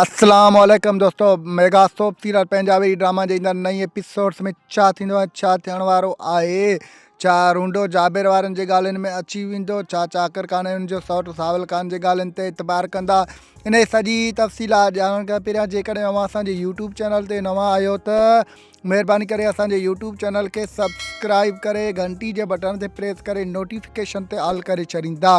अस्सलाम वालेकुम दोस्तों। Mega soap serial Punjabi drama जे अंदरि नई एपिसोड्स में छा थींदो आहे, छा थियण वारो आहे। छा रूंडो जाबिर वारनि जे ॻाल्हियुनि में अची वेंदो, छा चाकर खान जो सौटु सावल खान जे ॻाल्हियुनि ते इतबार कंदा। इन सॼी तफ़सीलात ॼाणण खां पहिरियां जेकॾहिं अव्हां असांजे यूट्यूब चैनल ते नवां आहियो त महिरबानी करे असांजे यूट्यूब चैनल खे सब्सक्राइब करे घंटी जे बटन ते प्रेस करे नोटिफिकेशन ते ऑल करे छॾींदा,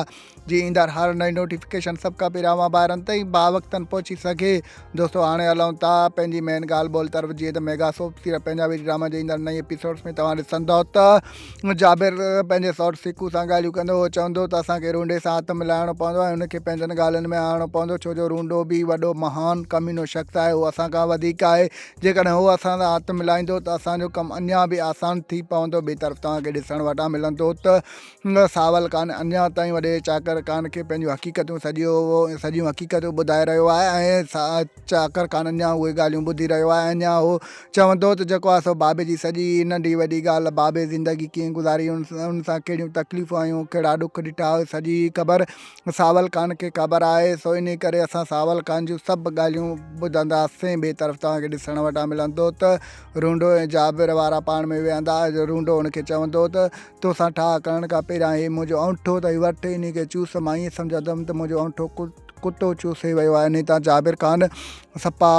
जीअं ईंदड़ हर नई नोटिफिकेशन सभ खां पहिरियां अव्हां ॿारनि ताईं बावक़्तनि पहुची सघे। दोस्तों हाणे हलूं था पंहिंजी मेन ॻाल्हि ॿोल तरफ़। जीअं त mega soap serial Punjabi drama जे ईंदड़ नई एपिसोड्स में तव्हां ॾिसंदव त जाबिर पंहिंजे सौटु सिकू सां ॻाल्हियूं कंदो। उहो चवंदो त असांखे रूंडे सां हथु मिलाइणो पवंदो ऐं उनखे पंहिंजनि ॻाल्हियुनि में आणणो पवंदो, छो जो रूंडो बि वॾो महान कमीनो शख़्स आहे। उहो असां खां वधीक आहे। जेकॾहिं उहो असां सां हथु मिलाईंदो त असांजो कमु अञा बि आसान थी पवंदो। ॿिए तरफ़ तव्हांखे ॾिसण वटां मिलंदो त सावल खान अञा ताईं वॾे चाकर खान खे पंहिंजूं सॼियूं हक़ीक़तूं ॿुधाए रहियो आहे ऐं चाकर खान अञा उहे ॻाल्हियूं ॿुधी रहियो आहे। अञा उहो चवंदो त जेको आहे सो बाबे जी सॼी नंढी वॾी ॻाल्हि, बाबे ज़िंदगी कीअं गुज़ारी, उन सां कहिड़ियूं तकलीफ़ूं आयूं, कहिड़ा ॾुख ॾिठा, सॼी ख़बर सावल खान खे ख़बर आहे। सो इन करे असां सावल खान जूं सभु ॻाल्हियूं ॿुधंदासीं। ॿिए तरफ़ तव्हांखे ॾिसण वटां मिलंदो त रूंडो ऐं जाबिर वारा पाण में वेहंदा। रूंडो हुनखे चवंदो त तोसां ठाह करण खां पहिरियां हे मुंहिंजो औंठो अथई, वठि इन खे चूस। मां ईअं सम्झंदुमि त मुंहिंजो औंठो कुतो चूसे वियो आहे। इन तां जाबिर खान सफ़ा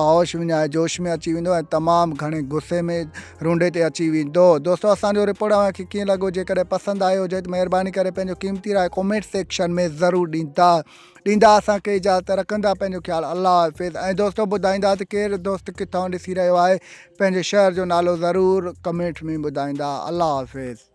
होश विञाए जोश में अची वेंदो ऐं तमामु घणे गुस्से में रूंडे ते अची वेंदो। दोस्तों असांजो रिपोर्ट तव्हांखे कीअं लॻो? जेकॾहिं पसंदि आयो हुजे त महिरबानी करे पंहिंजो क़ीमती राय कॉमेंट सेक्शन में ज़रूरु ॾींदा। असांखे इजाज़त रखंदा। पंहिंजो ख़्यालु। अल्लाह हाफ़िज़। ऐं दोस्तों ॿुधाईंदा त केरु दोस्त किथां ॾिसी रहियो आहे, पंहिंजे शहर जो नालो ज़रूरु कमेंट में ॿुधाईंदा। अल्लाह हाफ़िज़।